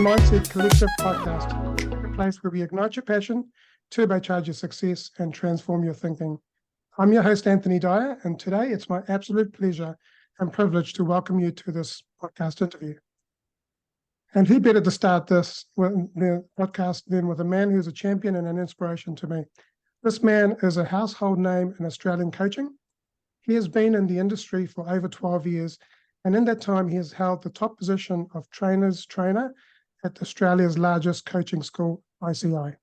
Mindset Collective podcast, a place where we ignite your passion, turbocharge your success, and transform your thinking. I'm your host, Anthony Dahya, and today it's my absolute pleasure and privilege to welcome you to this podcast interview. And who better to start this the podcast than with a man who's a champion and an inspiration to me. This man is a household name in Australian coaching. He has been in the industry for over 12 years, and in that time, he has held the top position of trainer's trainer at Australia's largest coaching school, ICI.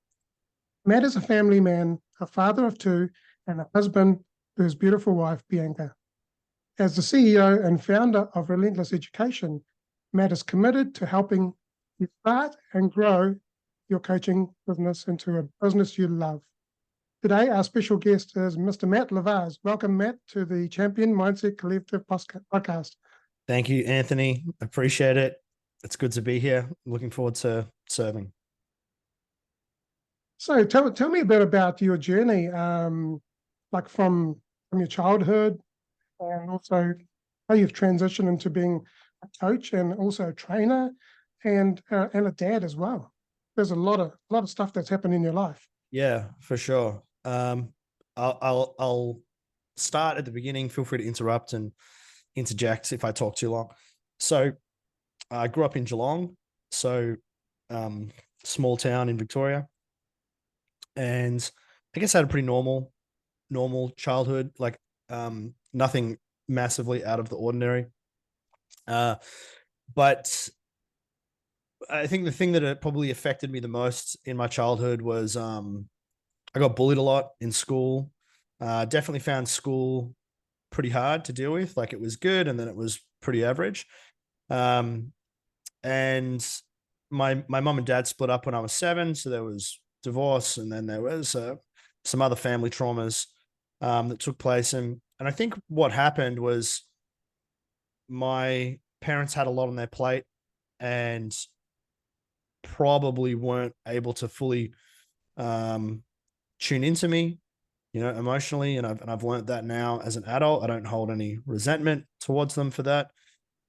Matt is a family man, a father of two, and a husband to his beautiful wife, Bianca. As the CEO and founder of Relentless Education, Matt is committed to helping you start and grow your coaching business into a business you love. Today, our special guest is Mr. Matt Lavars. Welcome, Matt, to the Champion Mindset Collective podcast. Thank you, Anthony. Appreciate it. It's good to be here. Looking forward to serving. So tell me a bit about your journey, like from your childhood, and also how you've transitioned into being a coach and also a trainer and a dad as well. There's a lot of stuff that's happened in your life. Yeah, for sure. I'll start at the beginning. Feel free to interrupt and interject if I talk too long. So I grew up in Geelong, so small town in Victoria, and I guess I had a pretty normal childhood, like nothing massively out of the ordinary. But I think the thing that probably affected me the most in my childhood was I got bullied a lot in school. Definitely found school pretty hard to deal with. Like, it was good, and then it was pretty average. And my mom and dad split up when I was 7, so there was divorce, and then there was some other family traumas that took place. And I think what happened was my parents had a lot on their plate and probably weren't able to fully tune into me, emotionally. And I've learned that now as an adult. I don't hold any resentment towards them for that.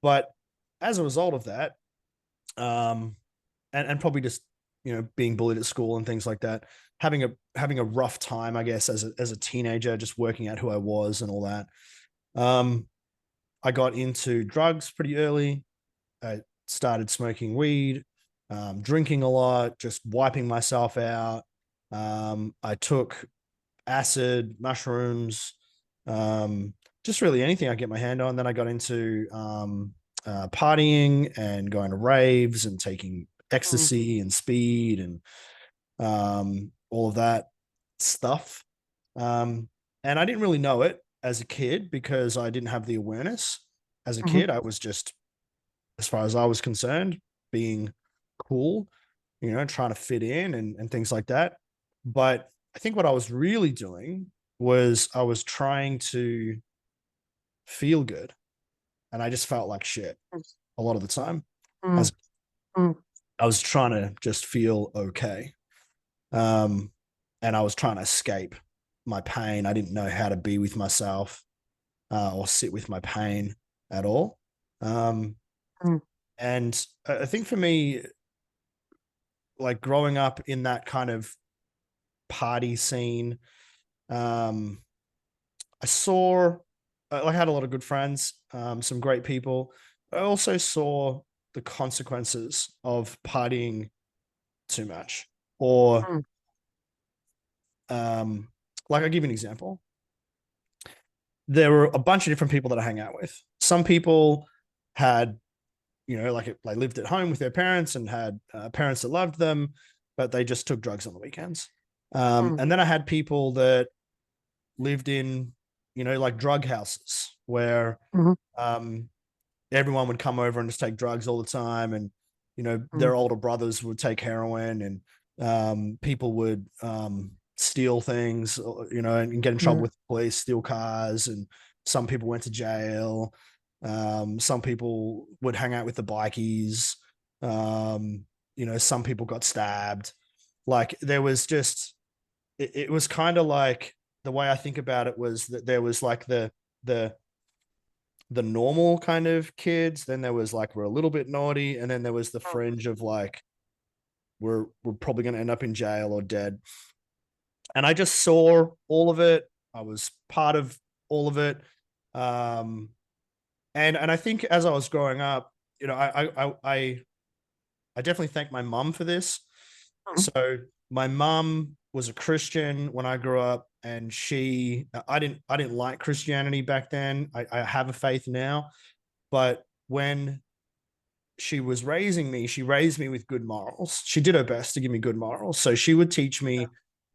But as a result of that, and probably just, being bullied at school and things like that, having a rough time, I guess, as a teenager, just working out who I was and all that. I got into drugs pretty early. I started smoking weed, drinking a lot, just wiping myself out. I took acid, mushrooms, just really anything I get my hand on. Then I got into partying and going to raves and taking ecstasy and speed and all of that stuff. And I didn't really know it as a kid because I didn't have the awareness. As a kid, I was just, as far as I was concerned, being cool, trying to fit in and things like that. But I think what I was really doing was I was trying to feel good, and I just felt like shit a lot of the time. I was trying to just feel okay. And I was trying to escape my pain. I didn't know how to be with myself or sit with my pain at all. And I think for me, like, growing up in that kind of party scene, I had a lot of good friends, some great people. I also saw the consequences of partying too much, or like, I'll give you an example. There were a bunch of different people that I hang out with. Some people had, they lived at home with their parents and had parents that loved them, but they just took drugs on the weekends. And then I had people that lived in, like, drug houses where everyone would come over and just take drugs all the time. And, their older brothers would take heroin, and people would steal things, and get in trouble with the police, steal cars. And some people went to jail. Some people would hang out with the bikies. Some people got stabbed. Like, there was just, it was kind of like, the way I think about it was that there was like the normal kind of kids, then there was like, we're a little bit naughty, and then there was the fringe of like were probably going to end up in jail or dead. And I just saw all of it. I was part of all of it. Um, and I think as I was growing up, I definitely thank my mum for this. Mhm. So my mum was a Christian when I grew up, and I didn't like Christianity back then. I have a faith now, but when she was raising me, she raised me with good morals. She did her best to give me good morals. So she would teach me,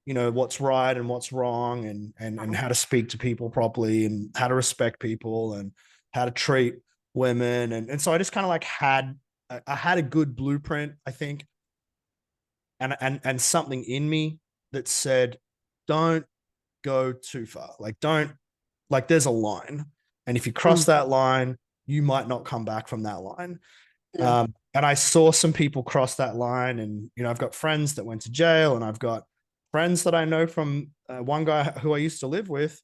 what's right and what's wrong, and Mhm. how to speak to people properly, and how to respect people, and how to treat women. And so I just kind of like I had a good blueprint, I think, and something in me that said, don't go too far. Like, don't, like, there's a line. And if you cross Mm. that line, you might not come back from that line. Yeah. And I saw some people cross that line, and I've got friends that went to jail, and I've got friends that I know from one guy who I used to live with,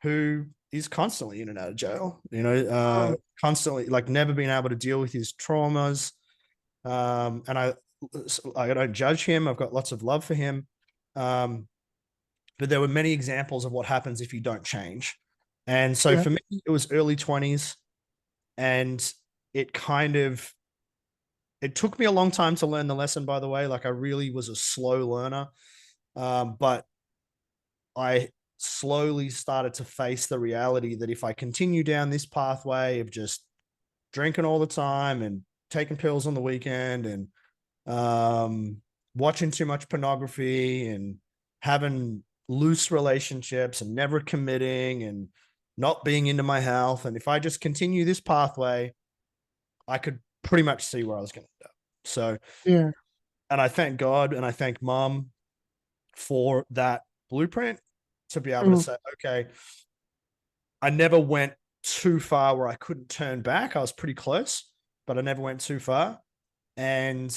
who is constantly in and out of jail. Mm. Constantly, like, never been able to deal with his traumas. And I don't judge him. I've got lots of love for him. Um, but there were many examples of what happens if you don't change. And so Yeah. for me, it was early 20s, and it kind of it took me a long time to learn the lesson, by the way. Like, I really was a slow learner. But I slowly started to face the reality that if I continue down this pathway of just drinking all the time and taking pills on the weekend, and um, watching too much pornography, and having loose relationships, and never committing, and not being into my health, and if I just continue this pathway, I could pretty much see where I was going to end up. So, Yeah. and I thank God and I thank mom for that blueprint, to be able to Mm. say, okay, I never went too far where I couldn't turn back. I was pretty close, but I never went too far. And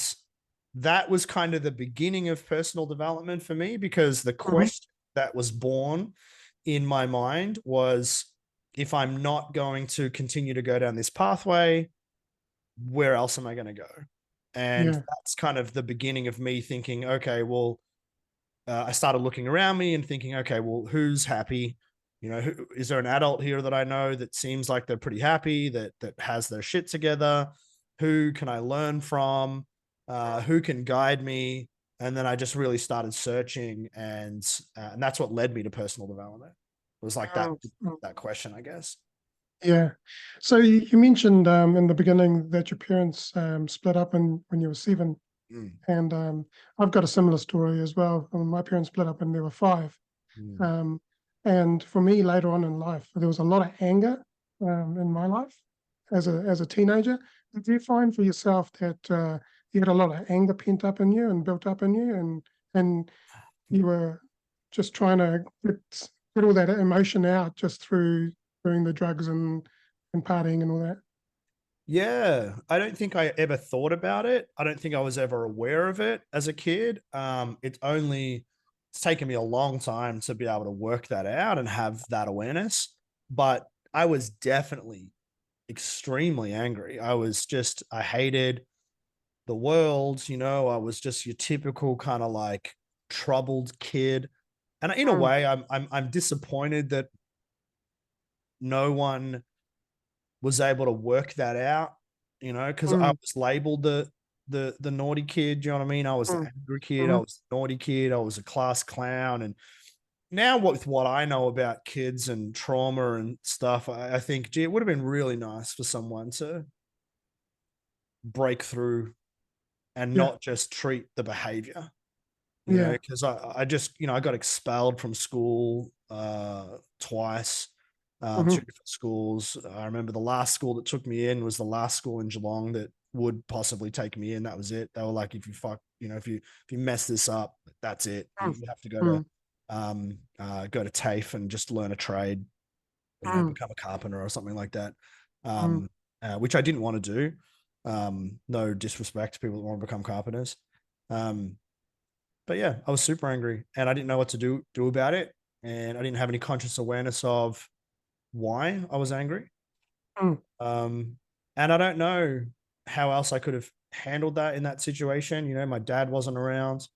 that was kind of the beginning of personal development for me, because the Mhm. question that was born in my mind was, if I'm not going to continue to go down this pathway, where else am I going to go? And Yeah. that's kind of the beginning of me thinking, okay, well, I started looking around me and thinking, okay, well, who's happy? Is there an adult here that I know that seems like they're pretty happy, that has their shit together? Who can I learn from? Who can guide me? And then I just really started searching, and that's what led me to personal development. It was like that Mm. Mm. that question, I guess. Yeah. So you mentioned in the beginning that your parents split up when you were 7, Mm, and I've got a similar story as well. My parents split up when they were 5, mm. um, and for me later on in life, there was a lot of anger in my life as a teenager. Did you find for yourself that you had a lot of anger pent up in you and built up in you, and you were just trying to get all that emotion out just through doing the drugs and partying and all that? Yeah, I don't think I ever thought about it. I don't think I was ever aware of it as a kid. It's taken me a long time to be able to work that out and have that awareness. But I was definitely extremely angry. I hated the world. I was just your typical kind of like troubled kid. And in a Mm. way, I'm disappointed that no one was able to work that out, because I Mm. was labeled the naughty kid. You know what I mean? I was the Mm. angry kid. I Mhm. was the naughty kid. I was a class clown. And now, with what I know about kids and trauma and stuff, I think, gee, it would have been really nice for someone to break through and Yeah. not just treat the behavior. Yeah. Because I just, I got expelled from school twice, two Mhm. different schools. I remember the last school that took me in was the last school in Geelong that would possibly take me in. That was it. They were like, if you fuck, if you mess this up, that's it. You, Mm. you have to Mm. go to TAFE and just learn a trade, Mm. become a carpenter or something like that. Mm. Which I didn't want to do. No disrespect to people that want to become carpenters. Um, but yeah, I was super angry, and I didn't know what to do about it, and I didn't have any conscious awareness of why I was angry. Mm. Um, and I don't know how else I could have handled that in that situation. You know, my dad wasn't around.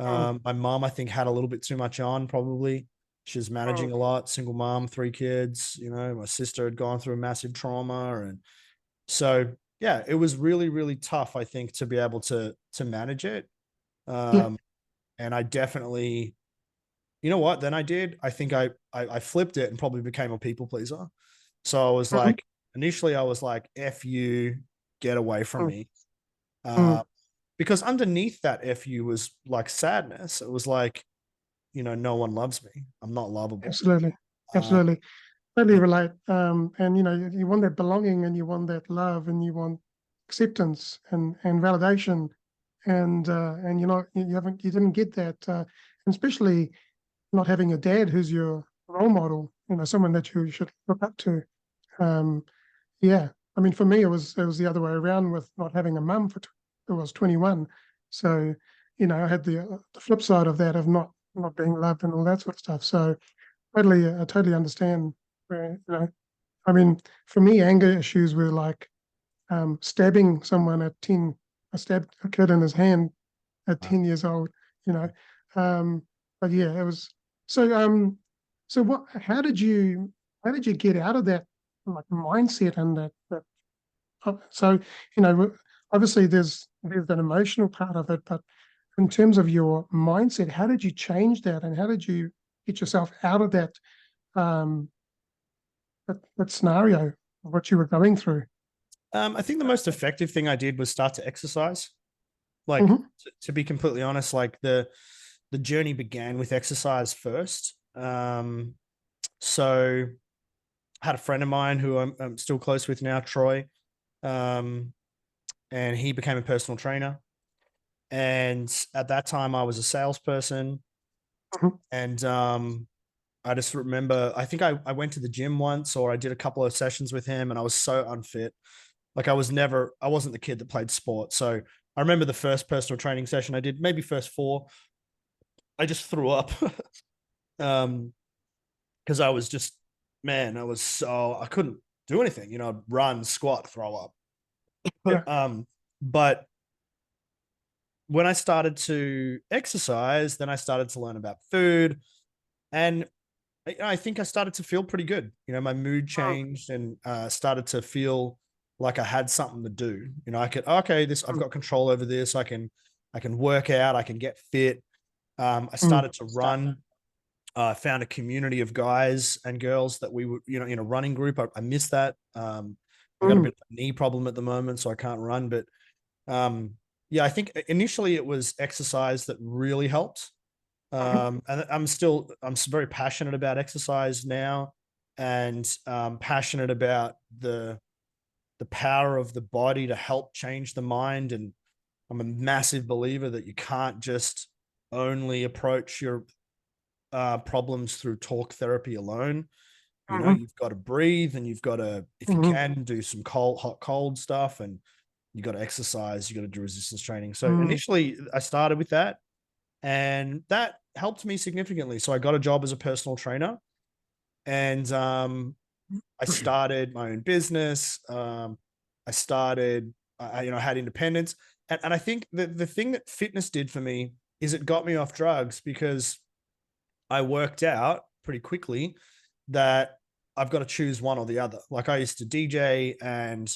mm, My mom, I think, had a little bit too much on, probably. She was mm, managing a lot, single mom, 3 kids. You know, my sister had gone through a massive trauma. And so, yeah, it was really, really tough, I think, to be able to manage it. yeah, Um, and I definitely, you know what? Then I did. I think I flipped it and probably became a people pleaser. So I was mhm, like, initially, I was like, "F you, get away from mm, me." mm, Uh, because underneath that FU was like sadness. It was like, you know, no one loves me. I'm not lovable. absolutely, Uh, absolutely. Totally relate. And you want that belonging, and you want that love, and you want acceptance and validation, and you didn't get that, and especially not having a dad who's your role model, someone that you should look up to. Um, yeah, I mean, for me, it was the other way around with not having a mum I was 21, so I had the flip side of that of not being loved and all that sort of stuff. So I totally understand where, I mean, for me, anger issues were like stabbing someone at 10. I stabbed a kid in his hand at 10 years old, you know. But yeah, it was so so what how did you get out of that like mindset and that so obviously there's an emotional part of it, but in terms of your mindset, how did you change that and how did you get yourself out of um that scenario of what you were going through? I think the most effective thing I did was start to exercise. Like, Hmm. to be completely honest, like the journey began with exercise first. So I had a friend of mine who I'm still close with now, Troy, um, and he became a personal trainer. And at that time, I was a salesperson, Hmm. and I just remember, I think I went to the gym once, or I did a couple of sessions with him, and I was so unfit. Like, I wasn't the kid that played sport. So I remember the first personal training session I did, maybe first four, I just threw up. um, because I was just, man, I couldn't do anything, I'd run, squat, throw up. Yeah. But when I started to exercise, then I started to learn about food, and I think I started to feel pretty good. My mood changed, and started to feel like I had something to do. I could, okay, I've got control over this. I can work out. I can get fit. I Mm-hmm. started to run. I found a community of guys and girls that we were, in a running group. I miss that. I got a bit of a knee problem at the moment, so I can't run. But yeah, I think initially it was exercise that really helped. And I'm very passionate about exercise now, and passionate about the power of the body to help change the mind. And I'm a massive believer that you can't just only approach your problems through talk therapy alone. Hmm. You've got to breathe, and you've got to, if you Hmm. can, do some hot, cold stuff, and you got to exercise, you got to do resistance training. So Hmm. initially I started with that, and that helped me significantly. So I got a job as a personal trainer, and I started my own business. I started, I had independence, and I think that the thing that fitness did for me is it got me off drugs, because I worked out pretty quickly that I've got to choose one or the other. Like, I used to DJ, and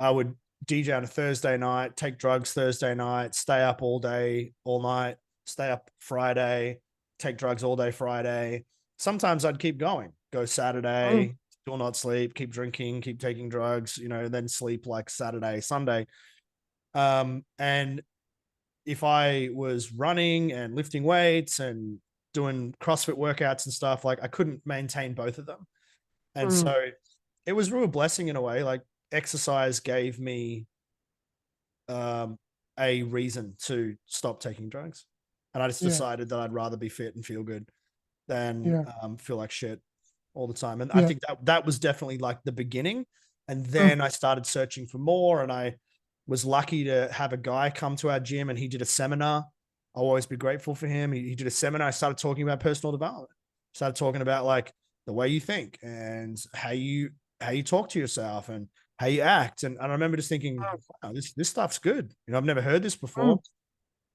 I would DJ on a Thursday night, take drugs Thursday night, stay up all day, all night, stay up Friday, take drugs all day Friday. Sometimes I'd keep going, go Hmm. Saturday, still not sleep, keep drinking, keep taking drugs, then sleep like Saturday, Sunday. And if I was running and lifting weights and doing CrossFit workouts and stuff, like, I couldn't maintain both of them. And Hmm. so it was a real blessing in a way. Like, exercise gave me um, a reason to stop taking drugs. And I just Yeah. decided that I'd rather be fit and feel good than Yeah. feel like shit all the time. And I Yeah. think that was definitely like the beginning. And Mm. then I started searching for more, and I was lucky to have a guy come to our gym, and he did a seminar. I'll always be grateful for him. He did a seminar. I started talking about personal development. Started talking about, like, the way you think, and how you talk to yourself, and how you act. And I remember just thinking, wow, this stuff's good. I've never heard this before.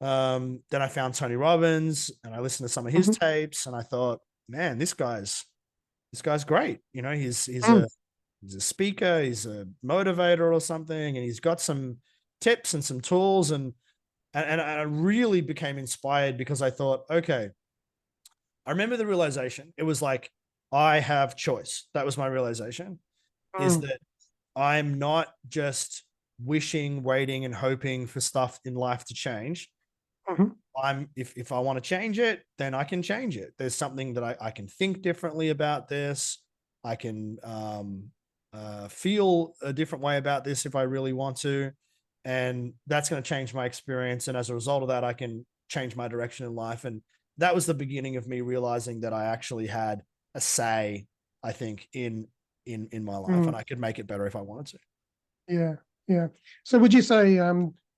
Then I found Tony Robbins and I listened to some of his Mhm. tapes and I thought, man, this guy's great. He's a speaker, he's a motivator or something, and he's got some tips and some tools, and I really became inspired because I thought, okay, I remember the realization. It was like, I have choice. That was my realization, is Mm. that I'm not just wishing, waiting, and hoping for stuff in life to change. Mhm. If I want to change it, then I can change it. There's something that I can think differently about this. I can feel a different way about this if I really want to. And that's going to change my experience. And as a result of that, I can change my direction in life. And that was the beginning of me realizing that I actually had a say, I think, in my life, and Mm. I could make it better if I wanted to. Yeah, yeah. So would you say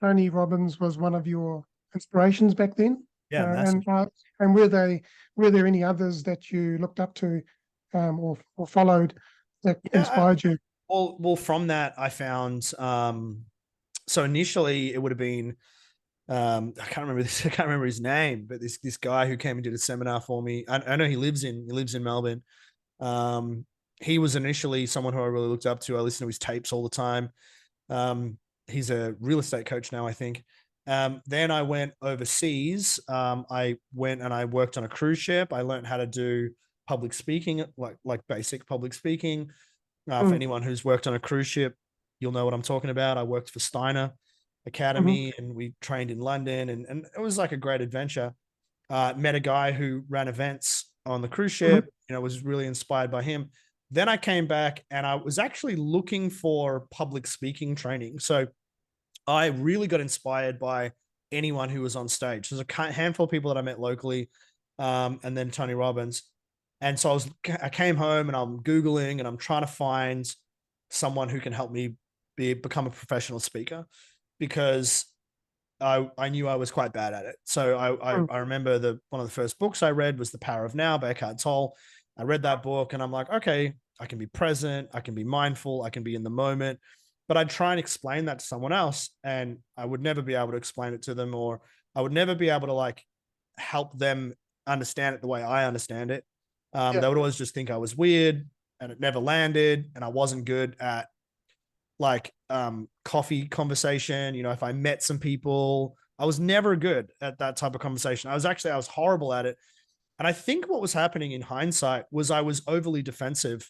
Tony Robbins was one of your inspirations back then? Yeah, Uh, massive. and uh, and were there any others that you looked up to, or followed that Yeah. inspired you? Well, from that, I found so initially it would have been I can't remember this. I can't remember his name, but this guy who came and did a seminar for me. I know he lives in Melbourne. Um, he was initially someone who I really looked up to. I listened to his tapes all the time. Um, he's a real estate coach now, I think. Then I went overseas. I went and I worked on a cruise ship. I learned how to do public speaking, like basic public speaking. For Mm. anyone who's worked on a cruise ship, you'll know what I'm talking about. I worked for Steiner Mhm. Academy and we trained in London, and it was like a great adventure. Met a guy who ran events on the cruise Mhm. ship, was really inspired by him. Then I came back and I was actually looking for public speaking training. So I really got inspired by anyone who was on stage. There's a handful of people that I met locally, and then Tony Robbins. And so I came home and I'm Googling and I'm trying to find someone who can help me become a professional speaker because I knew I was quite bad at it. So Mm. I remember one of the first books I read was The Power of Now by Eckhart Tolle. I read that book and I'm like, okay, I can be present, I can be mindful, I can be in the moment. But I'd try and explain that to someone else, and I would never be able to explain it to them, or I would never be able to like help them understand it the way I understand it. Yeah. They would always just think I was weird, and it never landed, and I wasn't good at like coffee conversation. If I met some people, I was never good at that type of conversation. I was horrible at it. And I think what was happening in hindsight was I was overly defensive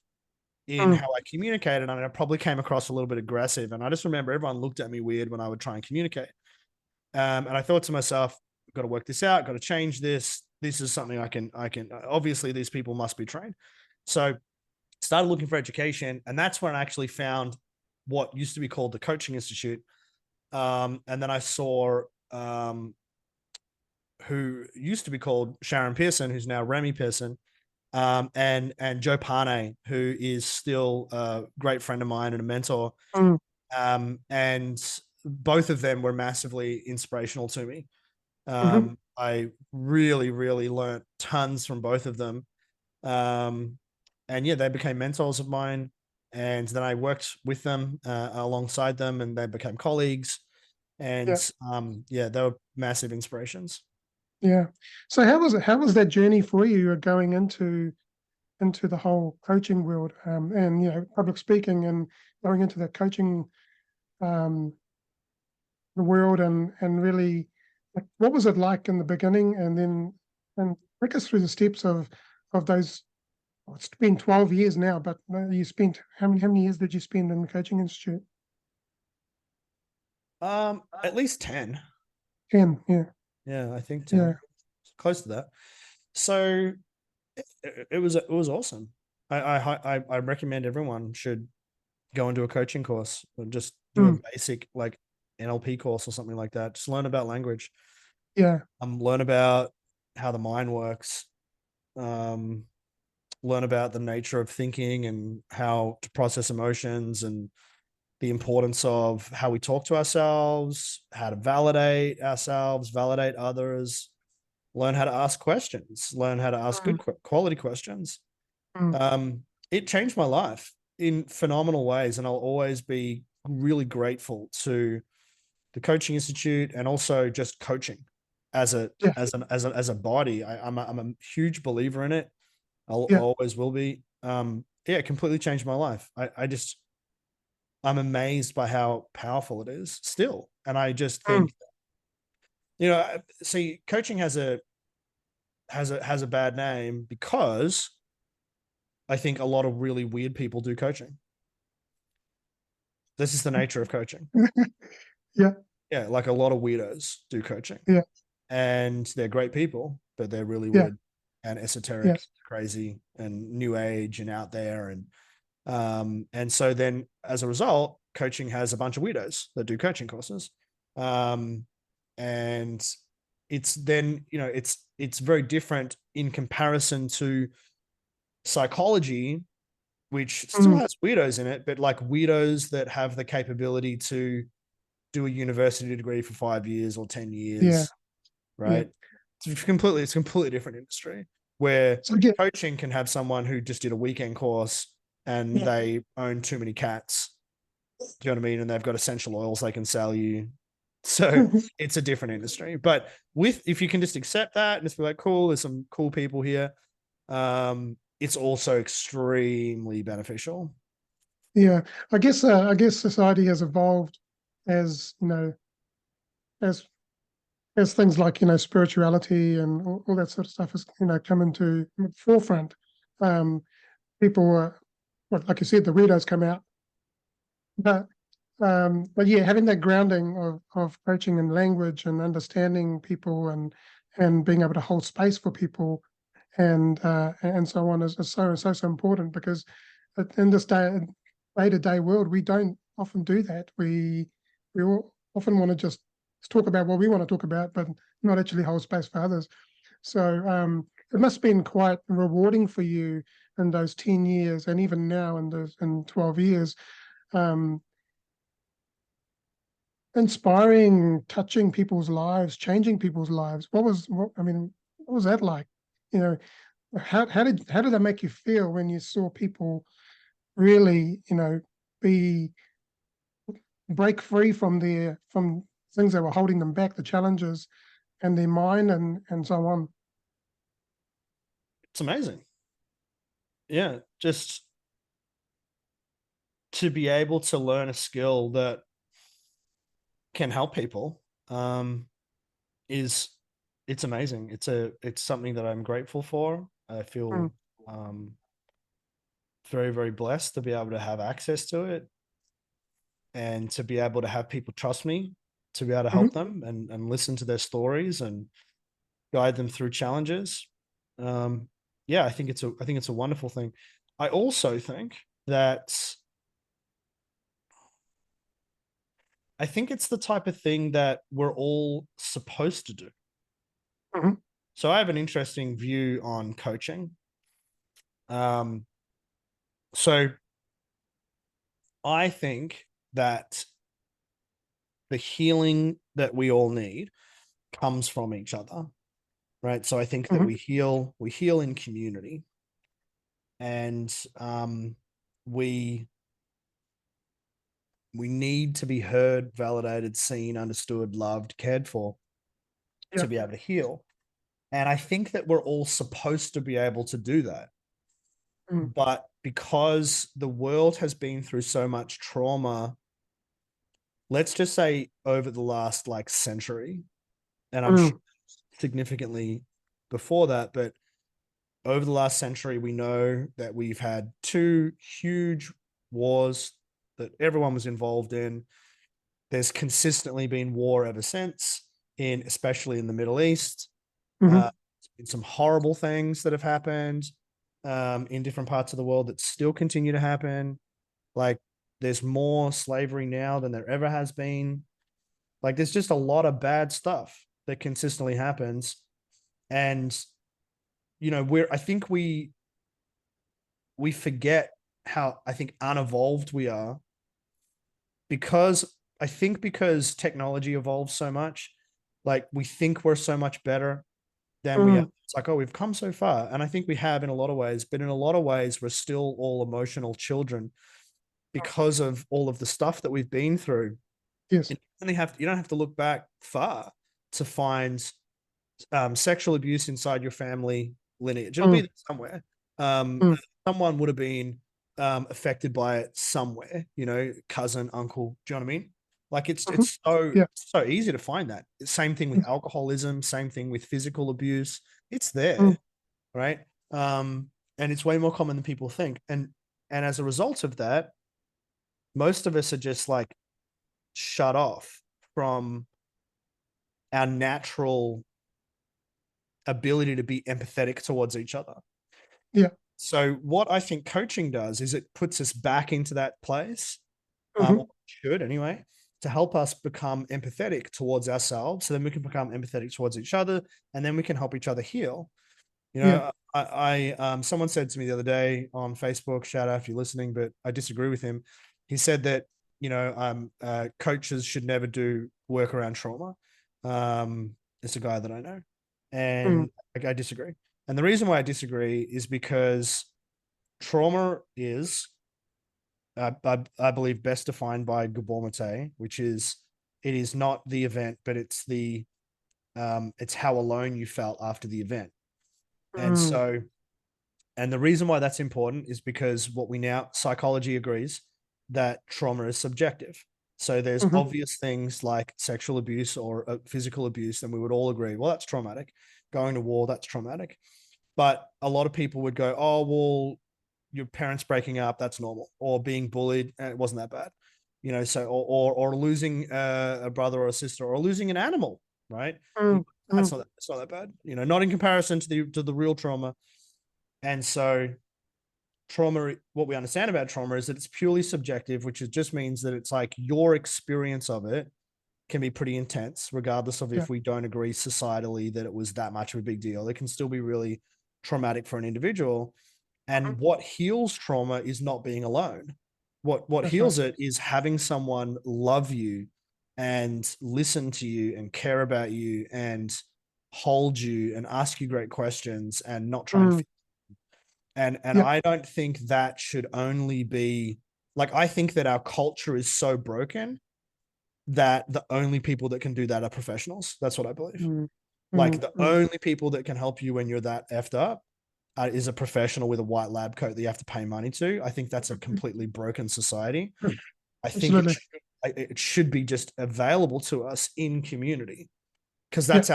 in Mm. how I communicated, and I probably came across a little bit aggressive. And I just remember everyone looked at me weird when I would try and communicate. And I thought to myself, I've got to work this out, got to change this. This is something I can obviously these people must be trained. So started looking for education, and that's when I actually found what used to be called the Coaching Institute. And then I saw who used to be called Sharon Pearson, who's now Remy Pearson, and Joe Pane, who is still a great friend of mine and a mentor. Mm. And both of them were massively inspirational to me. Mhm. I really, really learned tons from both of them. Um, and yeah, they became mentors of mine. And then I worked with them alongside them, and they became colleagues. And Yeah. yeah, they were massive inspirations. Yeah. So how was it? How was that journey for you? You're going into the whole coaching world, and public speaking, and going into the coaching um, the world, and really, like, what was it like in the beginning, and take us through the steps of those. Well, it's been 12 years now, but you spent how many years did you spend in the coaching institute? At least 10. 10. Yeah. Yeah, I think Yeah. 10. Close to that. So it was awesome. I recommend everyone should go into a coaching course or just do a Mm. basic like NLP course or something like that. Just learn about language. Yeah. Learn about how the mind works. Um, learn about the nature of thinking and how to process emotions and the importance of how we talk to ourselves, how to validate ourselves, validate others, learn how to ask questions, learn how to ask good Mm. quality questions. Mm. It changed my life. in phenomenal ways, and I'll always be really grateful to the Coaching Institute and also just coaching as a Yeah. as a body. I'm a huge believer in it. I Yeah. always will be. Yeah, it completely changed my life. I'm amazed by how powerful it is still, and I just Mm. think, see, coaching has a bad name because I think a lot of really weird people do coaching. This is the nature of coaching. Yeah. Yeah, like a lot of weirdos do coaching, Yeah. and they're great people, but they're really Yeah. weird and esoteric, Yes. crazy, and new age and out there. And so then as a result, coaching has a bunch of weirdos that do coaching courses. Um, and it's then, it's very different in comparison to psychology, which still Mm. has weirdos in it, but like weirdos that have the capability to do a university degree for 5 years or 10 Yeah. years, Yeah. right? It's a completely different industry where So yeah. coaching can have someone who just did a weekend course and Yeah. they own too many cats. Do you know what I mean? And they've got essential oils they can sell you. So it's a different industry. But if you can just accept that and just be like, cool, there's some cool people here. It's also extremely beneficial. Yeah. I guess society has evolved as, as as things like, spirituality and all that sort of stuff has, come into the forefront. Um, People were, like you said, the weirdos come out. But yeah, having that grounding of coaching and language and understanding people and being able to hold space for people and so on is so important, because in this day to day world, we don't often do that. We all often want to just talk about what we want to talk about, but not actually hold space for others. So it must have been quite rewarding for you in those 10 years, and even now in 12 years, um, inspiring, touching people's lives, changing people's lives. What was that like? You know, how did that make you feel when you saw people really, be break free from things that were holding them back, the challenges and their mind and so on? It's amazing. Yeah. Just to be able to learn a skill that can help people is it's amazing. It's something that I'm grateful for. I Mm. feel very, very blessed to be able to have access to it and to be able to have people trust me to be able to help Mhm. them and listen to their stories and guide them through challenges. Um, yeah, I think it's a wonderful thing. I also think that I think it's the type of thing that we're all supposed to do. Mhm. So I have an interesting view on coaching. Um, so I think that the healing that we all need comes from each other, right? So I think that Mhm. we heal in community, and we we need to be heard, validated, seen, understood, loved, cared for Yeah. to be able to heal. And I think that we're all supposed to be able to do that. Mm. But because the world has been through so much trauma, let's just say over the last like century, and I'm sure Mm. significantly before that, but over the last century, we know that we've had two huge wars that everyone was involved in. There's consistently been war ever since, especially in the Middle East. Mhm. Been some horrible things that have happened in different parts of the world that still continue to happen. Like there's more slavery now than there ever has been. Like there's just a lot of bad stuff that consistently happens. And I think we forget how I think unevolved we are because I think because technology evolves so much, like we think we're so much better. then it's like, oh, we've come so far. And I think we have in a lot of ways, but in a lot of ways, we're still all emotional children because of all of the stuff that we've been through. Yes. And you don't have to look back far to find sexual abuse inside your family lineage. It'll be there somewhere. Someone would have been affected by it somewhere, cousin, uncle. Do you know what I mean? Like it's Yeah. so easy to find that. Same thing with alcoholism, same thing with physical abuse. It's there, Mm. right? And it's way more common than people think. And as a result of that, most of us are just like shut off from our natural ability to be empathetic towards each other. Yeah. So what I think coaching does is it puts us back into that place, or should anyway, to help us become empathetic towards ourselves. So then we can become empathetic towards each other, and then we can help each other heal. Yeah. Someone said to me the other day on Facebook, shout out if you're listening, but I disagree with him. He said that, coaches should never do work around trauma. It's a guy that I know, and I disagree. And the reason why I disagree is because trauma is, I believe, best defined by Gabor Mate, which is, it is not the event, but it's how alone you felt after the event. And so, and the reason why that's important is because psychology agrees that trauma is subjective. So there's obvious things like sexual abuse or physical abuse, and we would all agree, well, that's traumatic. Going to war, that's traumatic. But a lot of people would go, oh, well, your parents breaking up, that's normal. Or being bullied, it wasn't that bad. So, or losing a brother or a sister, or losing an animal, right? That's not that bad, not in comparison to the real trauma. And so trauma, what we understand about trauma is that it's purely subjective, which just means that it's like your experience of it can be pretty intense, regardless of if we don't agree societally that it was that much of a big deal. It can still be really traumatic for an individual. And what heals trauma is not being alone. What heals it is having someone love you and listen to you and care about you and hold you and ask you great questions and not try and I don't think that should only be like, I think that our culture is so broken that the only people that can do that are professionals. That's what I believe. Like the only people that can help you when you're that effed up is a professional with a white lab coat that you have to pay money to. I think that's a completely broken society. I think it should be just available to us in community, because that's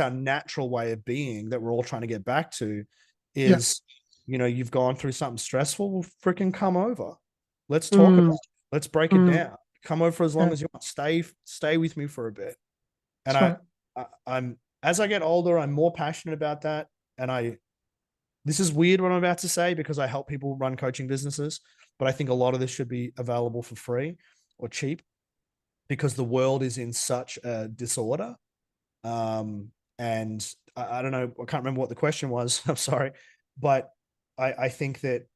our natural way of being that we're all trying to get back to. Is you've gone through something stressful, well, freaking come over. Let's talk about it. Let's break it down. Come over for as long as you want. Stay with me for a bit. And I'm as I get older, I'm more passionate about that. And this is weird what I'm about to say, because I help people run coaching businesses, but I think a lot of this should be available for free or cheap, because the world is in such a disorder. And I don't know, I can't remember what the question was. I'm sorry. But I think that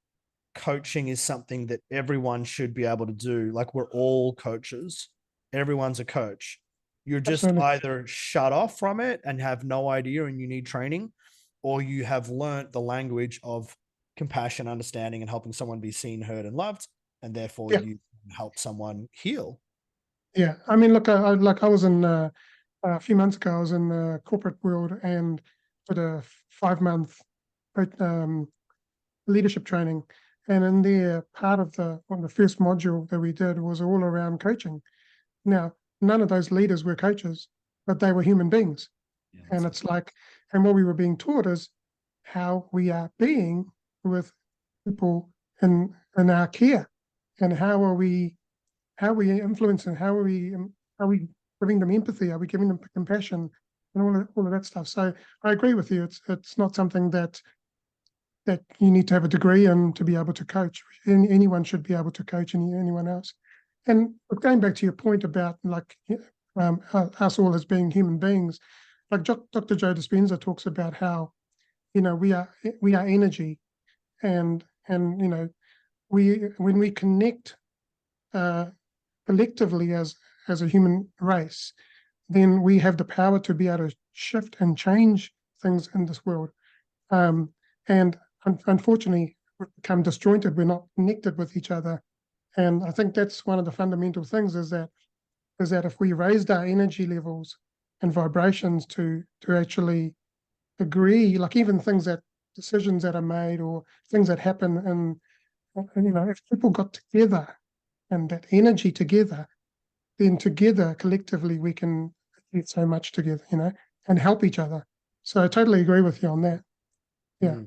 coaching is something that everyone should be able to do. Like, we're all coaches. Everyone's a coach. You're just either shut off from it and have no idea and you need training, or you have learnt the language of compassion, understanding, and helping someone be seen, heard, and loved. And therefore you help someone heal. Yeah. I mean, look, I was in a few months ago, I was in the corporate world and did a 5-month leadership training. And in there, part of the first module that we did was all around coaching. Now, none of those leaders were coaches, but they were human beings. And it's like, and what we were being taught is how we are being with people in our care, and how are we influencing, how are we giving them empathy, are we giving them compassion, and all of that stuff. So I agree with you. It's not something that you need to have a degree in to be able to coach. Anyone should be able to coach anyone else. And going back to your point about like us all as being human beings, like Dr. Joe Dispenza talks about how we are energy, and when we connect collectively as a human race, then we have the power to be able to shift and change things in this world. And unfortunately, we've become disjointed. We're not connected with each other. And I think that's one of the fundamental things is that if we raised our energy levels and vibrations to actually agree, like even decisions that are made or things that happen, and if people got together and that energy together, then together collectively we can achieve so much together, and help each other. So I totally agree with you on that. Yeah.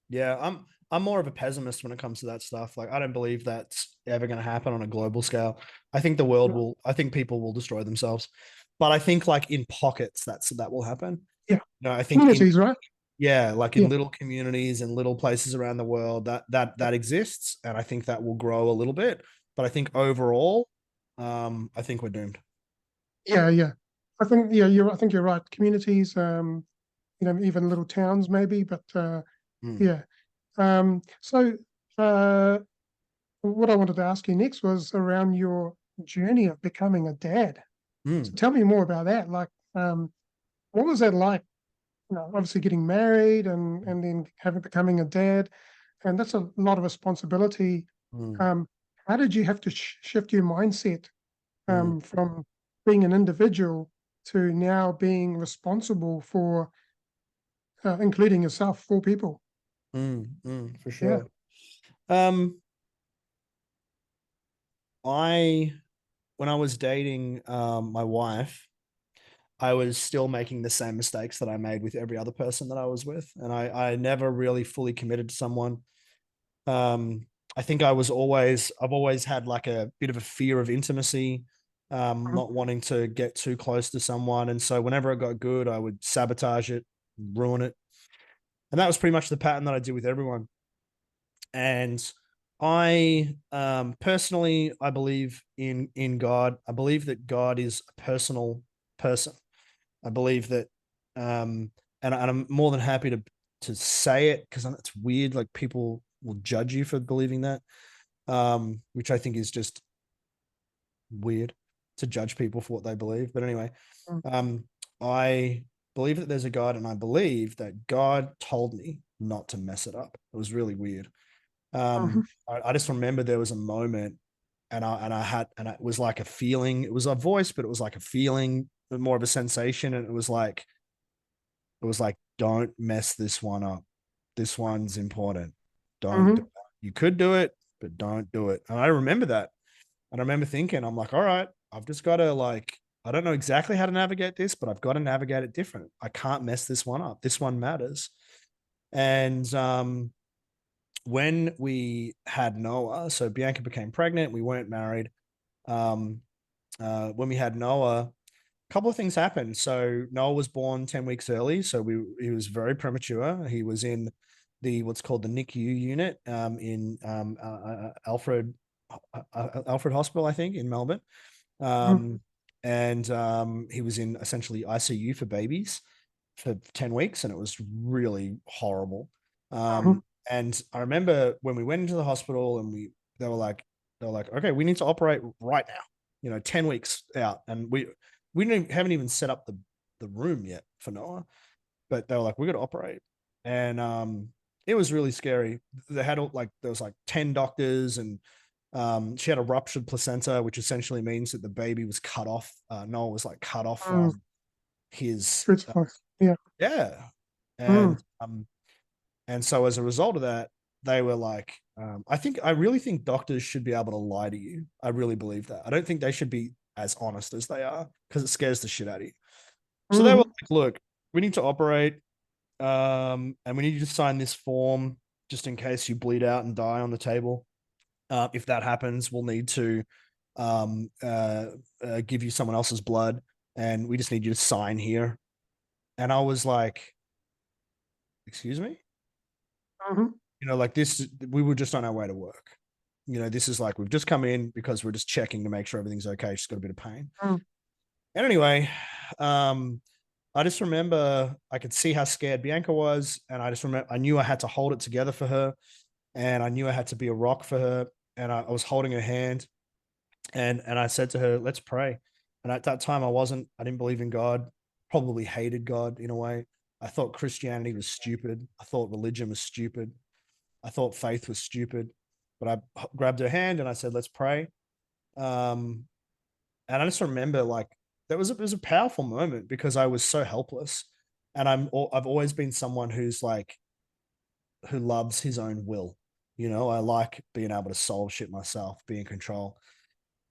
Yeah, I'm more of a pessimist when it comes to that stuff. Like I don't believe that's ever going to happen on a global scale. I think I think people will destroy themselves. But I think like in pockets that will happen. Yeah. I think Communities, right? like in Yeah. little communities and little places around the world that exists, and I think that will grow a little bit. But I think overall, I think we're doomed. Yeah, yeah. I think you're right. Communities, even little towns maybe, but Mm, yeah. So what I wanted to ask you next was around your journey of becoming a dad. So mm, tell me more about that. Like, what was that like? Obviously getting married and then becoming a dad, and that's a lot of responsibility. mm, Um, how did you have to shift your mindset mm, from being an individual to now being responsible for, including yourself, for people? for Yeah. sure. Um, I when I was dating my wife, I was still making the same mistakes that I made with every other person that I was with, and I never really fully committed to someone. Um, I think I've always had like a bit of a fear of intimacy, Mhm. not wanting to get too close to someone, and so whenever it got good, I would sabotage it, ruin it, and that was pretty much the pattern that I did with everyone. And I personally, I believe in God. I believe that God is a personal person. I believe that, and I'm more than happy to say it because it's weird. Like people will judge you for believing that, which I think is just weird to judge people for what they believe. But anyway, um, I believe that there's a God, and I believe that God told me not to mess it up. It was really weird. Mhm. I just remember there was a moment, and it was like a feeling. It was a voice, but it was like a feeling, more of a sensation, and it was like, don't mess this one up. This one's important. Don't do Mhm. it. You could do it, but don't do it. And I remember that. And I remember thinking, I'm like, all right, I've just got to like, I don't know exactly how to navigate this, but I've got to navigate it different. I can't mess this one up. This one matters. And when we had Noah, so Bianca became pregnant, we weren't married. Um, when we had Noah, a couple of things happened. So Noah was born 10 weeks early. So he was very premature. He was in the what's called the NICU unit in Alfred Hospital, I think, in Melbourne. Mhm. Um, and he was in essentially ICU for babies for 10 weeks, and it was really horrible. Mhm. And I remember when we went into the hospital and they were like, okay, we need to operate right now, 10 weeks out. And haven't even set up the room yet for Noah, but they were like, we're going to operate. And it was really scary. They had there was like 10 doctors, and she had a ruptured placenta, which essentially means that the baby was cut off. Noah was like cut off Mm. from his, Truthful. Yeah. yeah. Mm. And so as a result of that, they were like, I really think doctors should be able to lie to you. I really believe that. I don't think they should be as honest as they are because it scares the shit out of you. So they were Mhm. like, look, we need to operate, and we need you to sign this form just in case you bleed out and die on the table. If that happens, we'll need to um, uh, give you someone else's blood, and we just need you to sign here. And I was like, excuse me? Mhm. Like this, we were just on our way to work. This is like, we've just come in because we're just checking to make sure everything's okay. She's got a bit of pain. Mm. And anyway, um, I just remember I could see how scared Bianca was. And I just remember, I knew I had to hold it together for her. And I knew I had to be a rock for her. And I was holding her hand, and I said to her, let's pray. And at that time, I didn't believe in God, probably hated God in a way. I thought Christianity was stupid. I thought religion was stupid. I thought faith was stupid. But I grabbed her hand and I said, let's pray. Um, and I just remember like it was a powerful moment because I was so helpless. And I've always been someone who's like, who loves his own will. You know, I like being able to solve shit myself, be in control.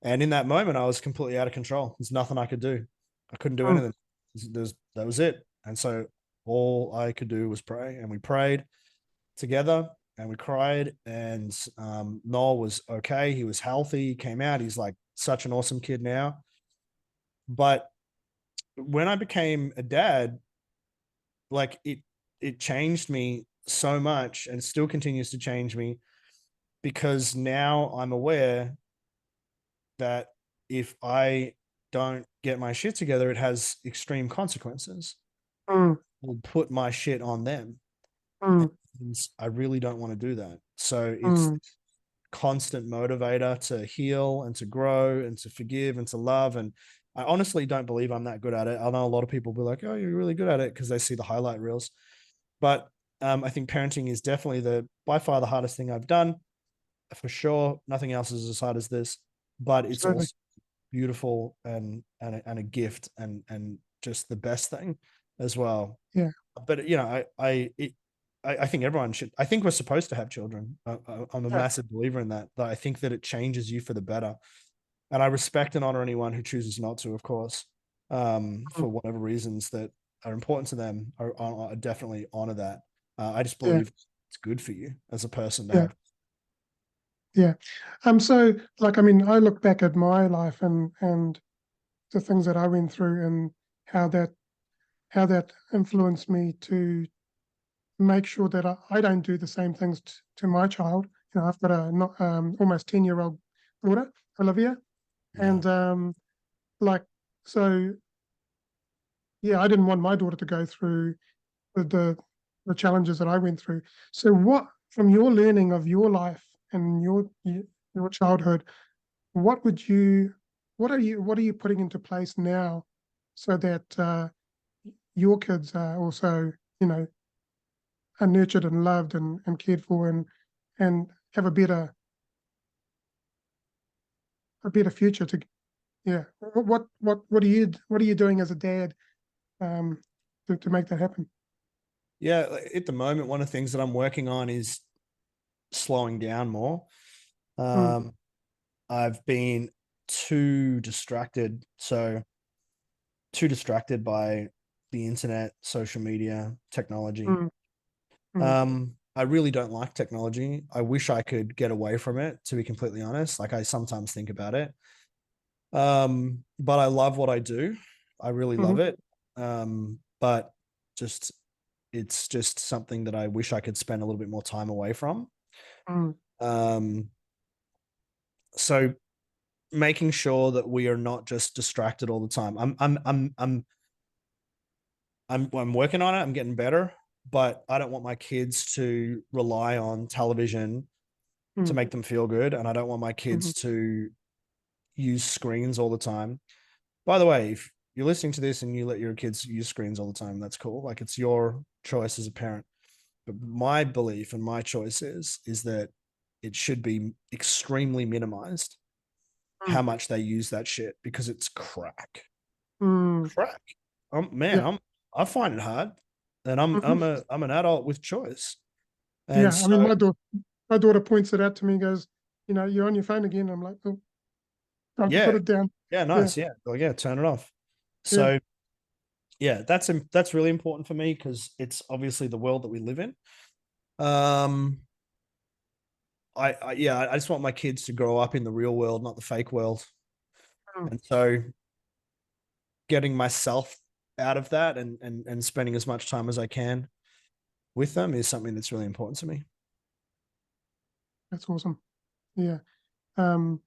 And in that moment, I was completely out of control. There's nothing I could do. I couldn't do Mm, anything. That was it. And so all I could do was pray. And we prayed together and we cried. And Noel was okay. He was healthy. He came out. He's like such an awesome kid now. But when I became a dad, like it changed me so much and still continues to change me because now I'm aware that if I don't get my shit together, it has extreme consequences. mm, Will put my shit on them. mm, And I really don't want to do that. So it's mm. constant motivator to heal and to grow and to forgive and to love. And I honestly don't believe I'm that good at it. I know a lot of people will be like, oh, you're really good at it because they see the highlight reels. But I think parenting is definitely by far the hardest thing I've done for sure. Nothing else is as hard as this, but it's Absolutely. also beautiful and a gift and just the best thing as well. Yeah. But you know, I think everyone should. I think we're supposed to have children. I'm a Yeah. massive believer in that. That I think that it changes you for the better, and I respect and honor anyone who chooses not to, of course, Mm, for whatever reasons that are important to them. I definitely honor that. I just yeah. believe it's good for you as a person to Yeah. have. Yeah. So like, I mean, I look back at my life and the things that I went through and how that influenced me to make sure that I don't do the same things to my child. You know, I've got a not almost 10-year-old daughter, Olivia, Yeah. and like so yeah, I didn't want my daughter to go through the the challenges that I went through. So what from your learning of your life and your childhood, what would you what are you putting into place now so that your kids are also, you know, are nurtured and loved and cared for and have a better future to yeah. What are you doing as a dad um to make that happen? Yeah, at the moment, one of the things that I'm working on is slowing down more. Mm, Um, I've been too distracted. So, too distracted by the internet, social media, technology. mm, mm, I really don't like technology. I wish I could get away from it, to be completely honest. Like, I sometimes think about it. But I love what I do. I really mhm, love it. But just, it's just something that I wish I could spend a little bit more time away from. mm, Um, so making sure that we are not just distracted all the time. I'm working on it. I'm getting better, but I don't want my kids to rely on television to mm, make them feel good, and I don't want my mhm, kids to use screens all the time. By the way, if you're listening to this and you let your kids use screens all the time, that's cool. Like, it's your choice as a parent. But my belief and my choice is that it should be extremely minimized mm, how much they use that shit because it's mm. crack. Man, Yeah. I find it hard, and Mhm. I'm an adult with choice, and Yeah. I so mean, my daughter points it out to me and goes, you know, you're on your phone again. I'm like, oh, time to put yeah, it down. yeah, Yeah. nice, yeah, like, yeah, turn it off. Yeah. So yeah, that's really important for me because it's obviously the world that we live in. Um, I just want my kids to grow up in the real world, not the fake world, Mm, and so getting myself out of that and spending as much time as I can with them is something that's really important to me. that's awesome. Yeah. Um,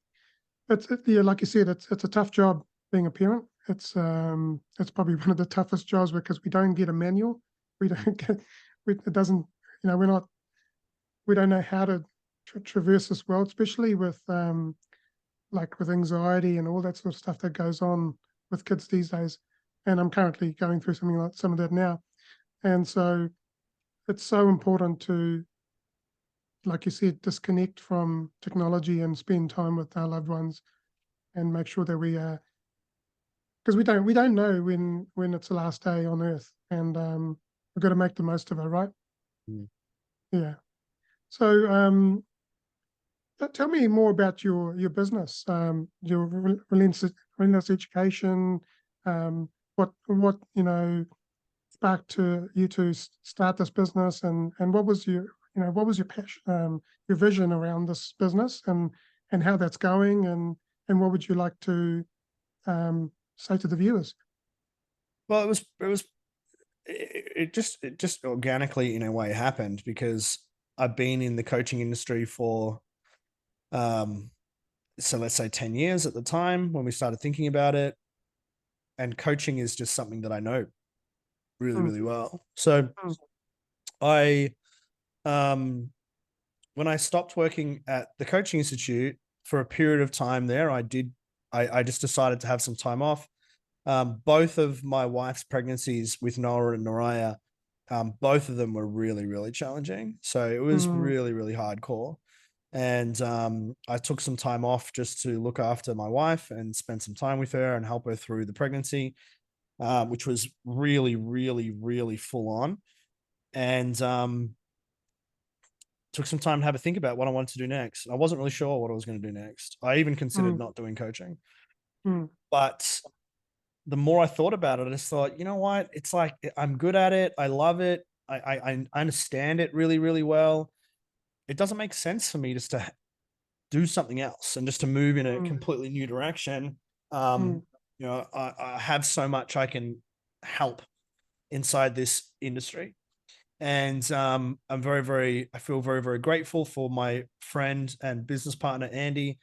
yeah, like you said, it's a tough job being a parent. It's probably one of the toughest jobs because we don't get a manual. We don't get, it doesn't, you know, we don't know how to traverse this world, especially with, like with anxiety and all that sort of stuff that goes on with kids these days. And I'm currently going through something like some of that now. And so it's so important to, like you said, disconnect from technology and spend time with our loved ones and make sure that we are, because we don't know when it's the last day on earth, and we've got to make the most of it, right? Mm. Yeah. So tell me more about your business, your relentless education. What sparked you to start this business, and what was your passion, your vision around this business, and how that's going, and what would you like to say to the viewers? Well, it just organically in a way happened because I've been in the coaching industry for um so let's say 10 years at the time when we started thinking about it, and coaching is just something that I know really Mm, really well. So mm, I um when I stopped working at the coaching institute for a period of time there, I just decided to have some time off. Both of my wife's pregnancies with Noah and Nariah, both of them were really, really challenging. So it was mm, really, really hardcore. And I took some time off just to look after my wife and spend some time with her and help her through the pregnancy, which was really, really, really full on. And took some time to have a think about what I wanted to do next. I wasn't really sure what I was going to do next. I even considered mm, not doing coaching. mm, But the more I thought about it, I just thought, you know what? It's like I'm good at it. I love it. I understand it really, really well. It doesn't make sense for me just to do something else and just to move in a mm, completely new direction. mm, Um, I have so much I can help inside this industry. And I feel very, very grateful for my friend and business partner, Andy,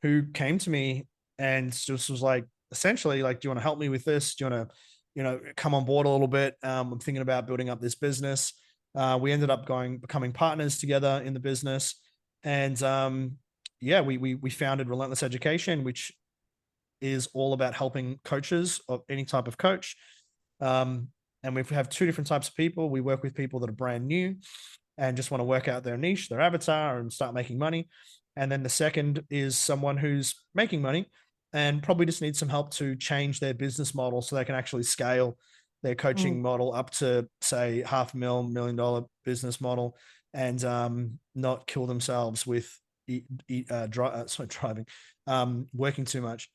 who came to me and just was like, essentially, like, do you want to help me with this? Do you want to, come on board a little bit? I'm thinking about building up this business. We ended up becoming partners together in the business. And yeah, we founded Relentless Education, which is all about helping coaches of any type of coach. Um, and we have two different types of people. We work with people that are brand new and just want to work out their niche, their avatar, and start making money. And then the second is someone who's making money and probably just needs some help to change their business model so they can actually scale their mm, coaching model up to, say, $500,000 business model, and not kill themselves with driving, working too much.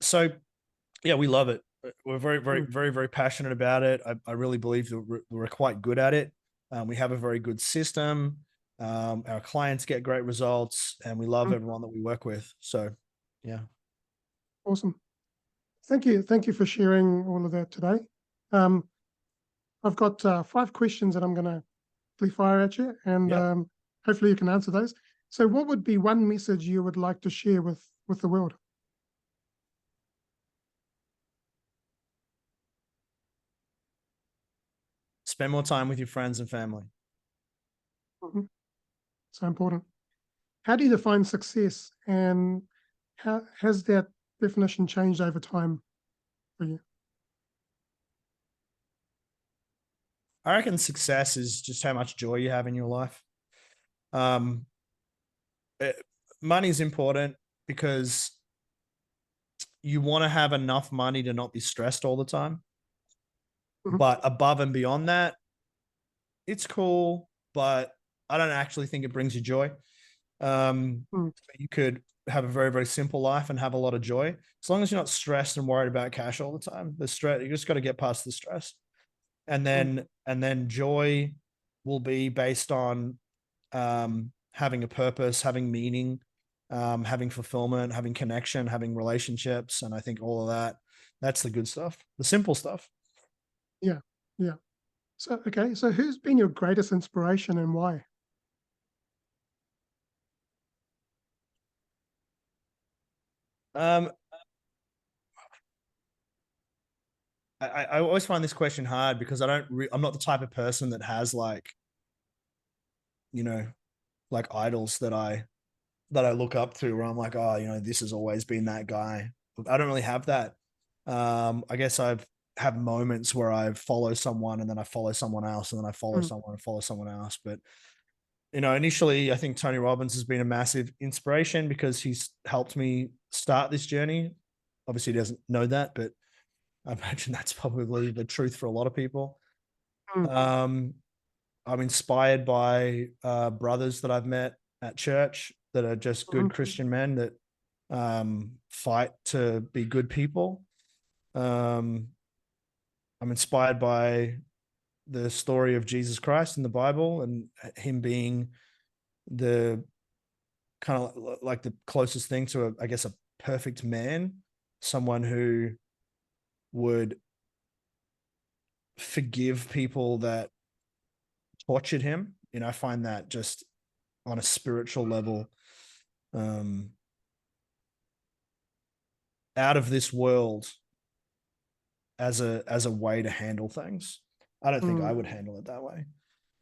So yeah, we love it. We're very, very, mm, very, very passionate about it. I really believe that we're quite good at it. We have a very good system. Our clients get great results, and we love mm. everyone that we work with. So, yeah. Awesome. Thank you for sharing all of that today. Um, I've got 5 questions that I'm going to fire at you, and Yep. hopefully you can answer those. So, what would be one message you would like to share with the world? Spend more time with your friends and family. Mhm. So important. How do you define success, and how has that definition changed over time for you? I reckon success is just how much joy you have in your life. Um, Money is important because you want to have enough money to not be stressed all the time. Mhm, But above and beyond that, it's cool, but I don't actually think it brings you joy. mm, You could have a very, very simple life and have a lot of joy as long as you're not stressed and worried about cash all the time. The stress, you just got to get past the stress, and mm, then joy will be based on having a purpose, having meaning, having fulfillment, having connection, having relationships, and I think all of that. That's the good stuff, the simple stuff. yeah, yeah. So, okay. So, who's been your greatest inspiration and why? Um, I always find this question hard because I'm not the type of person that has like, you know, like idols that I look up to where I'm like, oh, this has always been that guy. I don't really have that. I guess have moments where I follow someone and then I follow someone else and then I follow Mm. someone and follow someone else. But initially I think Tony Robbins has been a massive inspiration because he's helped me start this journey. Obviously, he doesn't know that, but I imagine that's probably the truth for a lot of people. Mm. I'm inspired by brothers that I've met at church that are just good Christian men that fight to be good people. I'm inspired by the story of Jesus Christ in the Bible and him being the kind of like the closest thing to, I guess, a perfect man, someone who would forgive people that tortured him. I find that just on a spiritual level, out of this world as a way to handle things. I don't think I would handle it that way.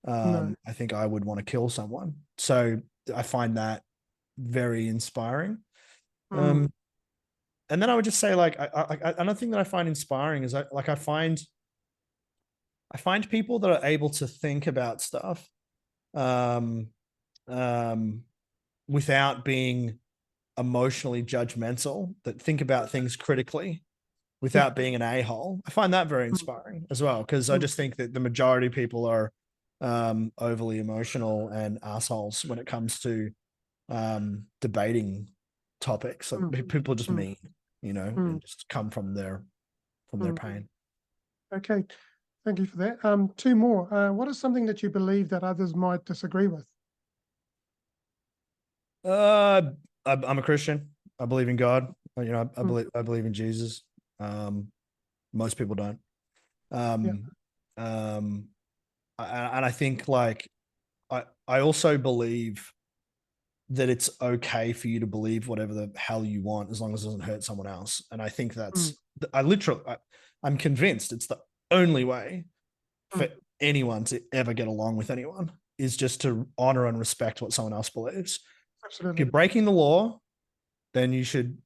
No. I think I would want to kill someone. So I find that very inspiring. Mm. And then I would just say, like, another thing that I find inspiring is I find people that are able to think about stuff um, without being emotionally judgmental, that think about things critically Yeah. without being an a-hole. I find that very inspiring as well, because I Mm. just think that the majority of people are overly emotional and assholes when it comes to debating topics. Like, Mm. people are just Mm. mean, Mm. and just come from their Mm. pain. Okay. Thank you for that. Two more. What is something that you believe that others might disagree with? I'm a Christian. I believe in God. I Mm. believe in Jesus. Um, most people don't. Yeah. Um, um, and I think, like, I also believe that it's okay for you to believe whatever the hell you want as long as it doesn't hurt someone else. And I think Mm. I'm convinced it's the only way for Mm. anyone to ever get along with anyone is just to honor and respect what someone else believes. If Absolutely. you're breaking the law, then you should,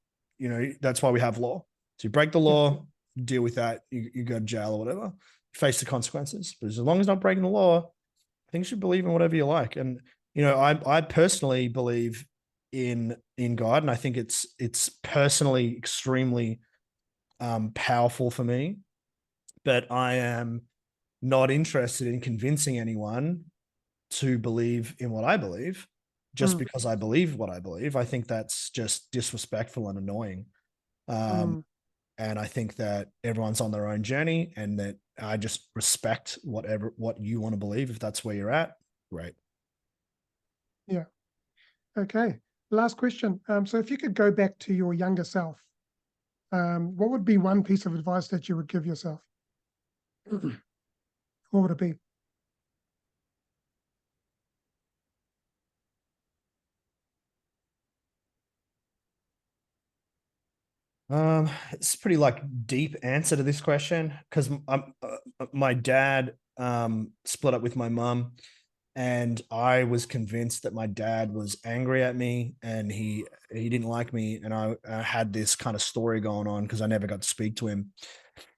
that's why we have law. So you break the Yeah. law, deal with that, you go to jail or whatever, face the consequences. But as long as not breaking the law, I think you should believe in whatever you like. And I personally believe in God, and I think it's personally extremely powerful for me. But I am not interested in convincing anyone to believe in what I believe just Mm. because I believe what I believe. I think that's just disrespectful and annoying. Um, Mm. and I think that everyone's on their own journey, and that I just respect what you want to believe. If that's where you're at, great. Yeah. Okay. Last question. So if you could go back to your younger self, what would be one piece of advice that you would give yourself? What would it be? It's a pretty, like, deep answer to this question, because my dad split up with my mum, and I was convinced that my dad was angry at me and he didn't like me, and I had this kind of story going on because I never got to speak to him.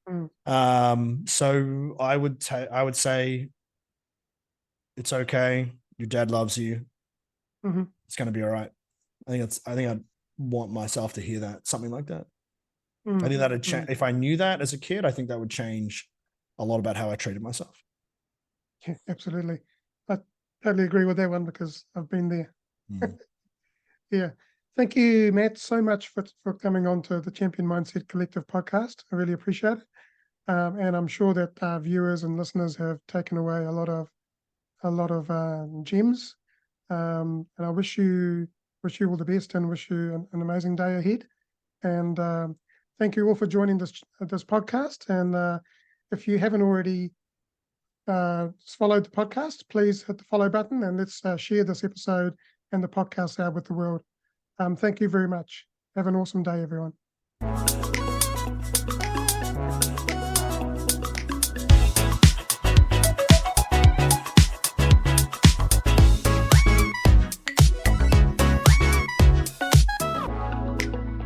Mm. So I would say it's okay. Your dad loves you. Hmm. It's going to be all right. I think I'd want myself to hear that, something like that. I Mm. think that'd Mm. if I knew that as a kid, I think that would change a lot about how I treated myself. Yeah, absolutely. I totally agree with that one because I've been there. Mm. Yeah. Thank you, Matt, so much for coming on to the Champion Mindset Collective podcast. I really appreciate it. And I'm sure that our viewers and listeners have taken away a lot of gems. And I wish you all the best and wish you an amazing day ahead. And thank you all for joining this podcast. And if you haven't already followed the podcast, please hit the follow button and let's share this episode and the podcast out with the world. Thank you very much. Have an awesome day, everyone.